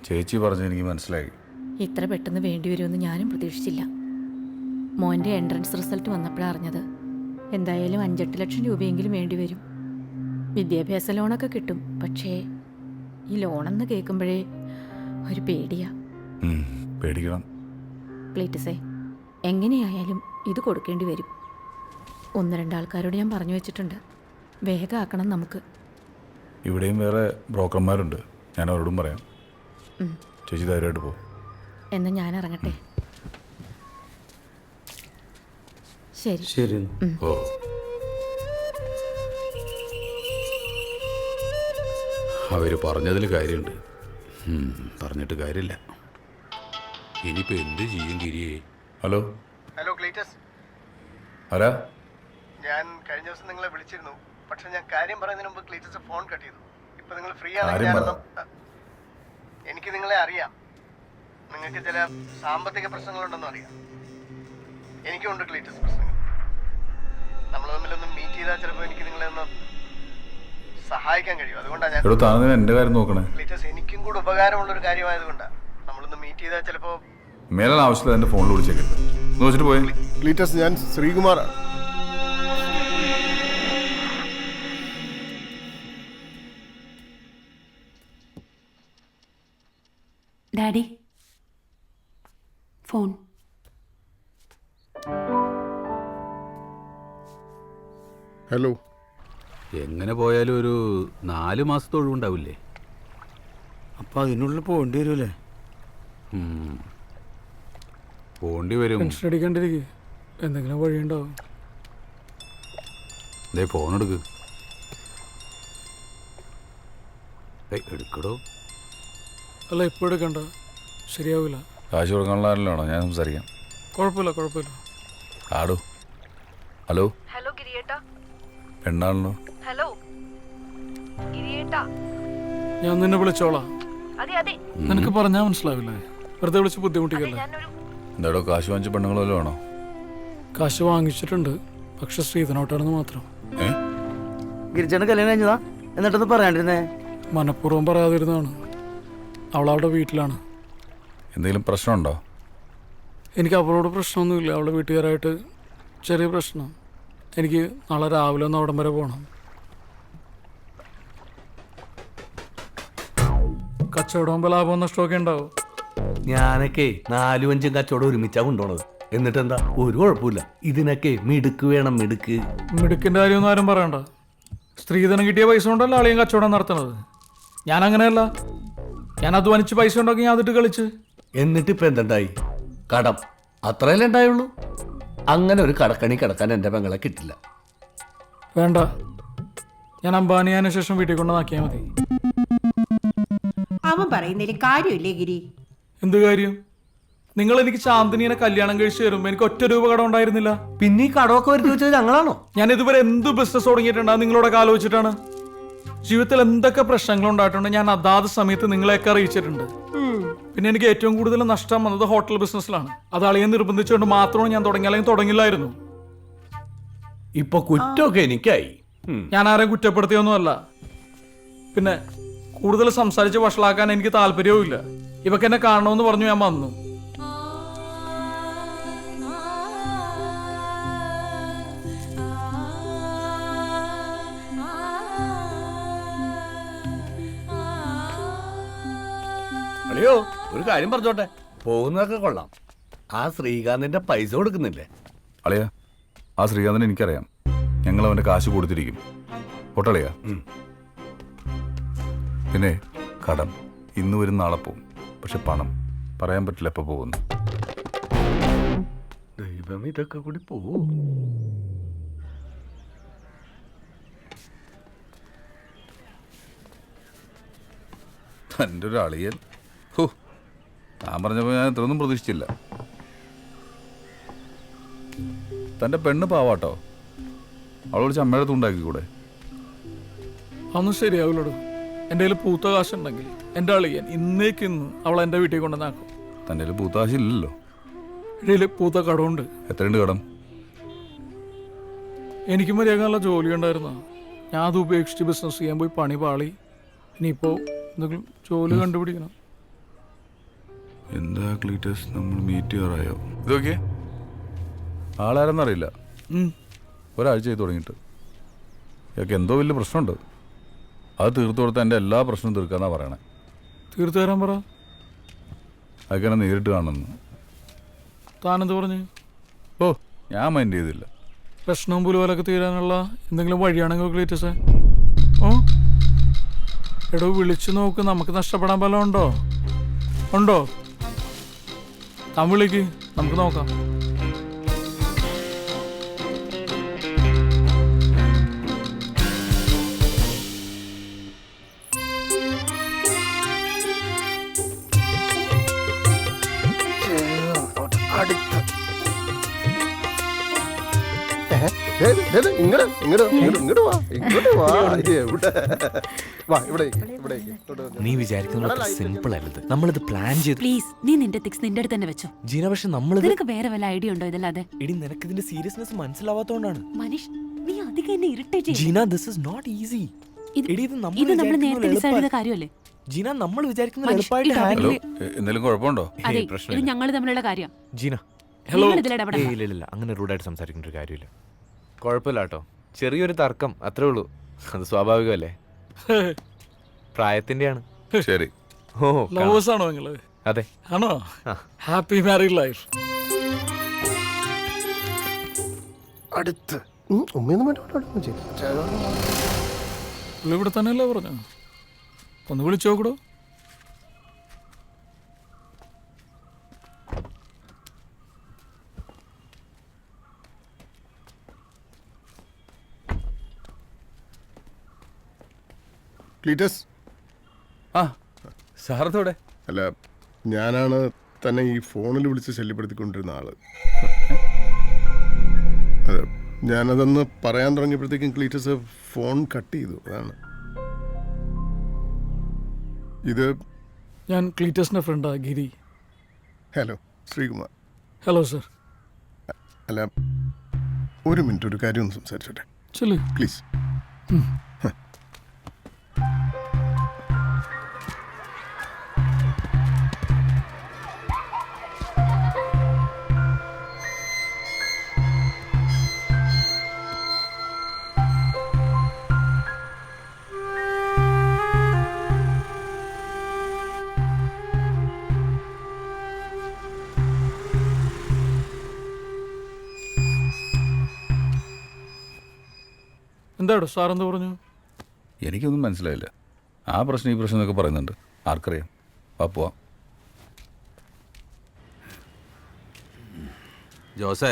ചേച്ചി പറഞ്ഞ് എനിക്ക് മനസ്സിലായി. ഇത്ര പെട്ടെന്ന് വേണ്ടി വരുമെന്ന് ഞാനും പ്രതീക്ഷിച്ചില്ല. മോൻ്റെ എൻട്രൻസ് റിസൾട്ട് വന്നപ്പോഴാണ് അറിഞ്ഞത്. എന്തായാലും 5-8 ലക്ഷം രൂപയെങ്കിലും വേണ്ടി വരും. വിദ്യാഭ്യാസ ലോണൊക്കെ കിട്ടും. പക്ഷേ ഈ ലോണെന്ന് കേൾക്കുമ്പോഴേ ഒരു പേടിയാ. പേടിക്കണം. പ്ലീറ്റസേ, എങ്ങനെയായാലും ഇത് കൊടുക്കേണ്ടി വരും. 1-2 ആൾക്കാരോട് ഞാൻ പറഞ്ഞു വെച്ചിട്ടുണ്ട്. വേഗം ആക്കണം നമുക്ക്. ഇവിടെയും വേറെ ബ്രോക്കർമാരുണ്ട്, ഞാൻ അവരോടും പറയാം. ചേച്ചി ധൈര്യമായിട്ട് പോകും. എന്നാൽ ഞാൻ ഇറങ്ങട്ടെ. ശരി ശരി. ഓ, അവർ പറഞ്ഞതിൽ കാര്യമുണ്ട്. പറഞ്ഞിട്ട് കാര്യമില്ല. ഇനിയിപ്പോൾ എന്ത് ചെയ്യും ഗിരിയെ? ഹലോ ഹലോ ക്ലീറ്റസ്, ആരാ? ഞാൻ കഴിഞ്ഞ ദിവസം നിങ്ങളെ വിളിച്ചിരുന്നു. പക്ഷെ ഞാൻ കാര്യം പറയുന്നതിന് മുമ്പ് ക്ലീറ്റസ് ഫോൺ കട്ട് ചെയ്തു. ഇപ്പൊ നിങ്ങൾ ഫ്രീ ആണെങ്കിൽ എനിക്ക് നിങ്ങളെ അറിയാം. നിങ്ങൾക്ക് ചില സാമ്പത്തിക പ്രശ്നങ്ങളുണ്ടെന്നും അറിയാം. എനിക്കുണ്ട് ക്ലീറ്റസ് പ്രശ്നങ്ങൾ. നമ്മൾ തമ്മിലൊന്ന് മീറ്റ് ചെയ്താൽ ചിലപ്പോൾ എനിക്ക് നിങ്ങളെ ഒന്ന് സഹായിക്കാൻ കഴിയും. അതുകൊണ്ടാണ് ഞാൻ എന്റെ കാര്യം നോക്കണേ. ക്ലീറ്റസ്, എനിക്കും കൂടെ ഉപകാരമുള്ള ഒരു കാര്യമായതുകൊണ്ടാണ്. നമ്മളൊന്ന് മീറ്റ് ചെയ്താൽ ചിലപ്പോൾ മേലാണ് ആവശ്യമില്ല എന്റെ ഫോണിൽ വിളിച്ചേക്കരുത്. നോച്ചിട്ട് പോയി. ക്ലീറ്റസ്, ഞാൻ ശ്രീകുമാറാണ്. Daddy, phone. ഹലോ. എങ്ങനെ പോയാലും ഒരു 4 മാസത്തെ ഒഴിവുണ്ടാവില്ലേ? അപ്പം അതിനുള്ളിൽ പോകേണ്ടി വരുമല്ലേ? പോണ്ടി വരും. ടെൻഷൻ അടിക്കാണ്ടിരിക്കുക, എന്തെങ്കിലും വഴിയുണ്ടാവും. ദേ ഫോൺ എടുക്ക്. എടുക്കടോ. അല്ല, ഇപ്പോൾ എടുക്കണ്ട, ശരിയാവില്ല. കാശ് കൊടുക്കാനുള്ളതാണല്ലോ, ഞാൻ സംസാരിക്കാം. കുഴപ്പമില്ല. ആടോ. ഹലോ. ഹലോ ഗിരിയേട്ടാ. പെണ്ണാണല്ലോ. ഹലോ ഗിരിയേട്ടാ. ഞാൻ നിന്നെ വിളിച്ചോളാം. അതെ അതെ. നിനക്ക് പറഞ്ഞാൽ മനസ്സിലാവില്ലേ? വെറുതെ വിളിച്ച് ബുദ്ധിമുട്ടിക്കല്ലേ? എന്താടോ, കാശ് വാങ്ങിച്ച പെണ്ണുങ്ങൾ വല്ലതും ആണോ? കാശ് വാങ്ങിച്ചിട്ടുണ്ട്, പക്ഷെ ശ്രീധനോട്ടാണെന്ന് മാത്രം. ഗിരിജാണ് കല്യാണം കഴിഞ്ഞതാ, എന്നിട്ടൊന്ന് പറയാണ്ടിരുന്നേ. മനഃപൂർവ്വം പറയാതിരുന്നതാണ്. അവളവിടെ വീട്ടിലാണ്. എന്തെങ്കിലും പ്രശ്നമുണ്ടോ? എനിക്ക് അവളോട് പ്രശ്നമൊന്നുമില്ല. അവളുടെ വീട്ടുകാരായിട്ട് ചെറിയ പ്രശ്നം. എനിക്ക് നാളെ രാവിലെ ഒന്ന് അവിടം വരെ പോകണം. കച്ചവടം ലാഭവും നഷ്ടമൊക്കെ ഉണ്ടാവും. ഞാനൊക്കെ 4-5 കച്ചവടം ഒരുമിച്ചാ കൊണ്ടുപോണത്. എന്നിട്ട് എന്താ, ഒരു കുഴപ്പമില്ല. ഇതിനൊക്കെ മിടുക്ക് വേണം, മിടുക്ക്. മിടുക്കിൻ്റെ കാര്യമൊന്നും ആരും പറയണ്ട. സ്ത്രീധനം കിട്ടിയ പൈസ കൊണ്ടല്ല ആളെയും കച്ചവടം നടത്തണത്. ഞാൻ അങ്ങനെയല്ല. ഞാൻ അധ്വാനിച്ച് പൈസ ഉണ്ടാക്കി ഞാൻ അതിട്ട് കളിച്ച്. എന്നിട്ട് ഇപ്പം എന്തുണ്ടായി? കടം അത്രയല്ലേ ഉണ്ടായുള്ളൂ. അങ്ങനെ ഒരു കടക്കണി കിടക്കാൻ എൻ്റെ പെങ്ങളെ കിട്ടില്ല. വേണ്ട, ഞാൻ അംബാനിയാന് ശേഷം വീട്ടിൽ കൊണ്ട് നാക്കിയാൽ മതി. അവൻ പറയുന്നതിൽ കാര്യമില്ലേ ഗിരി? എന്ത് കാര്യം? നിങ്ങൾ എനിക്ക് ചാന്ദിനിയെ കല്യാണം കഴിച്ച് തരുമ്പോൾ എനിക്ക് 1 രൂപ കടം ഉണ്ടായിരുന്നില്ല. പിന്നെ ഈ കടമൊക്കെ വരുത്തി വെച്ചത് ഞങ്ങളാണോ? ഞാൻ ഇതുവരെ എന്ത് ബിസിനസ് തുടങ്ങിയിട്ടുണ്ടാ നിങ്ങളോടൊക്കെ ആലോചിച്ചിട്ടാണ്. ജീവിതത്തിൽ എന്തൊക്കെ പ്രശ്നങ്ങൾ ഉണ്ടായിട്ടുണ്ട് ഞാൻ അതാത് സമയത്ത് നിങ്ങളെയൊക്കെ അറിയിച്ചിട്ടുണ്ട്. പിന്നെ എനിക്ക് ഏറ്റവും കൂടുതൽ നഷ്ടം വന്നത് ഹോട്ടൽ ബിസിനസ്സിലാണ്. അത് അളിയെ നിർബന്ധിച്ചുകൊണ്ട് മാത്രമാണ് ഞാൻ തുടങ്ങി, അല്ലെങ്കിൽ തുടങ്ങില്ലായിരുന്നു. ഇപ്പൊ കുറ്റമൊക്കെ എനിക്കായി. ഞാൻ ആരെയും കുറ്റപ്പെടുത്തിയൊന്നുമല്ല. പിന്നെ കൂടുതൽ സംസാരിച്ച് വഷളാക്കാൻ എനിക്ക് താല്പര്യവും ഇല്ല. ഇവക്ക് എന്നെ കാണണമെന്ന് പറഞ്ഞു ഞാൻ വന്നു. അളിയോ, ഒരു കാര്യം പറഞ്ഞോട്ടെ. പോകുന്നതൊക്കെ കൊള്ളാം. ആ ശ്രീകാന്തിന്റെ പൈസ കൊടുക്കുന്നില്ലേ? അളിയാ, ആ ശ്രീകാന്തിനെ എനിക്കറിയാം. ഞങ്ങൾ അവൻ്റെ കാശ് കൊടുത്തിരിക്കും. പൊട്ടളിയാ. പിന്നെ കടം ഇന്ന് വരും, നാളെ പോവും. പക്ഷെ പണം പറയാൻ പറ്റില്ല എപ്പോൾ പോകുന്നു. ദൈവം, ഇതൊക്കെ കൂടി പോവോ? തൻ്റെ ഒരു അളിയൻ. ഹോ, ഞാൻ പറഞ്ഞപ്പോൾ ഞാൻ ഇത്രയൊന്നും പ്രതീക്ഷിച്ചില്ല. തൻ്റെ പെണ്ണ് പാവാട്ടോ. അവൾ വിളിച്ച് അമ്മയുടെ അടുത്തുണ്ടാക്കിക്കൂടെ? അതൊന്നും ശരിയാവില്ലടോ. എൻ്റെ കയ്യിൽ പൂത്ത കാശുണ്ടെങ്കിൽ എൻ്റെ അളിയൻ ഇന്നേക്കിന്ന് അവൾ എൻ്റെ വീട്ടിൽ കൊണ്ടുവന്നാക്കും. തൻ്റെ കയ്യിൽ പൂത്ത കാശില്ലല്ലോ. ഇടയിൽ പൂത്ത കടമുണ്ട്. എത്രയുണ്ട് കടം? എനിക്ക് മര്യാദ നല്ല ജോലി ഉണ്ടായിരുന്ന. ഞാൻ അത് ഉപേക്ഷിച്ച് ബിസിനസ് ചെയ്യാൻ പോയി പണി പാളി. ഇനിയിപ്പോൾ എന്തെങ്കിലും ജോലി കണ്ടുപിടിക്കണം. എന്താ ക്ലീറ്റസ്, നമ്മൾ മീറ്റ് ചെയ്യാറായോ? ഇതൊക്കെ ആളാരെന്നറിയില്ല. ഒരാഴ്ച ചെയ്ത് തുടങ്ങിയിട്ട് ഇയാൾക്ക് എന്തോ വലിയ പ്രശ്നമുണ്ട്. അത് തീർത്തു കൊടുത്താൽ എൻ്റെ എല്ലാ പ്രശ്നവും തീർക്കാന്നാ പറയണേ. തീർത്തു തരാൻ പറ. അതൊക്കെ എന്നെ നേരിട്ട് കാണുന്നു. താനെന്ത് പറഞ്ഞു? ഓ, ഞാൻ മൈൻഡ് ചെയ്തില്ല. പ്രശ്നവും പുലുപോലൊക്കെ തീരാനുള്ള എന്തെങ്കിലും വഴിയാണെങ്കിൽ ക്ലീറ്റസേ. ഓ എടോ, വിളിച്ചു നോക്ക്. നമുക്ക് നഷ്ടപ്പെടാൻ വല്ലതും ഉണ്ടോ? ഉണ്ടോ? താൻ വിളിക്ക്, നമുക്ക് നോക്കാം. നീ വിചാരിക്കുന്ന സിമ്പിൾ അല്ലത്. നമ്മളിത് പ്ലാൻ ചെയ്ത്. പ്ലീസ് നീ നിന്റെ തിക്സ് നിന്റെ അടുത്ത് തന്നെ വെച്ചോ. ജീന, പക്ഷെ നമ്മളിത് നിനക്ക് വേറെ വല്ല ഐഡിയ ഉണ്ടോ ഇതല്ലാതെ? എടി, നിനക്ക് ഇതിന്റെ സീരിയസ്നെസ് മനസ്സിലാവാത്തോണ്ടാണ്. മനീഷ്, നീ അധികം എന്നെ ഇറിറ്റേറ്റ് ജീന, ദിസ് ഇസ് നോട്ട് ഈസി. എടി, ഇത് ഇത് നമ്മൾ നേരത്തെ ഡിസൈഡ് ചെയ്ത കാര്യമല്ലേ? ജീന, നമ്മൾ വിചാരിക്കുന്ന മനീഷ്, എളുപ്പമായിട്ട് ഇത് ഹാൻഡിൽ. എന്തെങ്കിലും കുഴപ്പമുണ്ടോ? അതെ, ഇത് ഞങ്ങൾ തമ്മിലുള്ള കാര്യം. ജീന, ഇല്ല, അങ്ങനെ റൂഡായിട്ട് സംസാരിക്കേണ്ട ഒരു കാര്യമില്ല. കുഴപ്പമില്ല കേട്ടോ, ചെറിയൊരു തർക്കം അത്രേ ഉള്ളൂ. അത് സ്വാഭാവികമല്ലേ, പ്രായത്തിന്റെയാണ്. ശരി. ഓ, ലവേഴ്സ് ആണോ നിങ്ങള്? അതെ. ആണോ? Happy married life. അടുത്ത് പുള്ളി ഇവിടെ തന്നെയല്ലേ പറഞ്ഞു? ഒന്ന് വിളിച്ചു നോക്കടോ. ക്ലീറ്റസ്, ആ, സാറത്തോടെ? അല്ല, ഞാനാണ് തന്നെ ഈ ഫോണിൽ വിളിച്ച് ശല്യപ്പെടുത്തിക്കൊണ്ടിരുന്ന ആള്. അതെ, ഞാനതൊന്ന് പറയാൻ തുടങ്ങിയപ്പോഴത്തേക്കും ക്ലീറ്റസ് ഫോൺ കട്ട് ചെയ്തു. അതാണ് ഇത്. ഞാൻ ക്ലീറ്റസിന്റെ ഫ്രണ്ടാ, Giri. Hello, Sreekumar. Hello sir. അല്ല, ഒരു മിനിറ്റ്, ഒരു കാര്യം ഒന്ന് സംസാരിച്ചോട്ടെ ചെല്ലു. പ്ലീസ്. എന്താടോ സാർ എന്ത് പറഞ്ഞു? എനിക്കൊന്നും മനസ്സിലായില്ല. ആ പ്രശ്നം ഈ പ്രശ്നം എന്നൊക്കെ പറയുന്നുണ്ട്. ആർക്കറിയാം. വാ പോവാം. ജോസേ,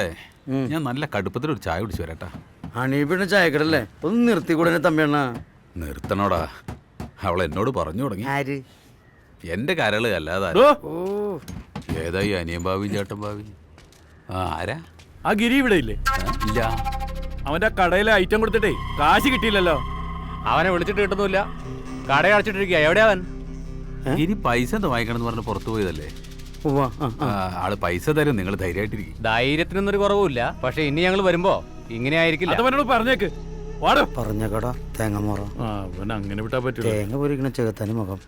ഞാൻ നല്ല കടുപ്പത്തിൽ ഒരു ചായ കുടിച്ചു വരാട്ടാ. ഹണി പിന്നെ ചായക്കടല്ലേ, ഒന്ന് നിർത്തിക്കൂടെ തമ്മിയണ്ണ? നിർത്തണോടാ, അവൾ എന്നോട് പറഞ്ഞു തുടങ്ങി. ആര്? എന്റെ കരള് അല്ലാതെ ഓ, ഏതായി അനിയൻ ഭാവി ചേട്ടൻ ഭാവി? ആരാ? ആ ഗിരി ഇവിടെ ഇല്ലേ? ഇല്ല. അവന്റെ കടയിലെ ഐറ്റം കൊടുത്തിട്ടേ കാശ് കിട്ടിയില്ലല്ലോ. അവനെ വിളിച്ചിട്ട് കിട്ടുന്നില്ല, കട അടച്ചിട്ടിരിക്കുക. എവിടെയാ അവൻ? ഇനി പൈസ എന്താ വാങ്ങിക്കണം എന്ന് പറഞ്ഞ് പുറത്തു പോയതല്ലേ. ഉവ്വ, ആള് പൈസ തരും, നിങ്ങൾ ധൈര്യമായിട്ടിരിക്കും. ധൈര്യത്തിനൊന്നൊരു കുറവുമില്ല, പക്ഷെ ഇനി ഞങ്ങൾ വരുമ്പോ ഇങ്ങനെ ആയിരിക്കില്ല. അതവനോട് പറഞ്ഞേക്ക്. വാടോ. പറഞ്ഞേക്കടാ തേങ്ങ അവൻ അങ്ങനെ വിട്ടാ പറ്റൂല. തേങ്ങ പൊരിക്കണ ചെകുത്താനും മുഖം.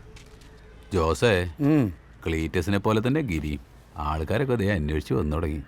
ജോസേ, ക്ലീറ്റസിനെ പോലെ തന്നെ ഗിരിയും ആൾക്കാരൊക്കെ അതേ അന്വേഷിച്ച് വന്നു തുടങ്ങി.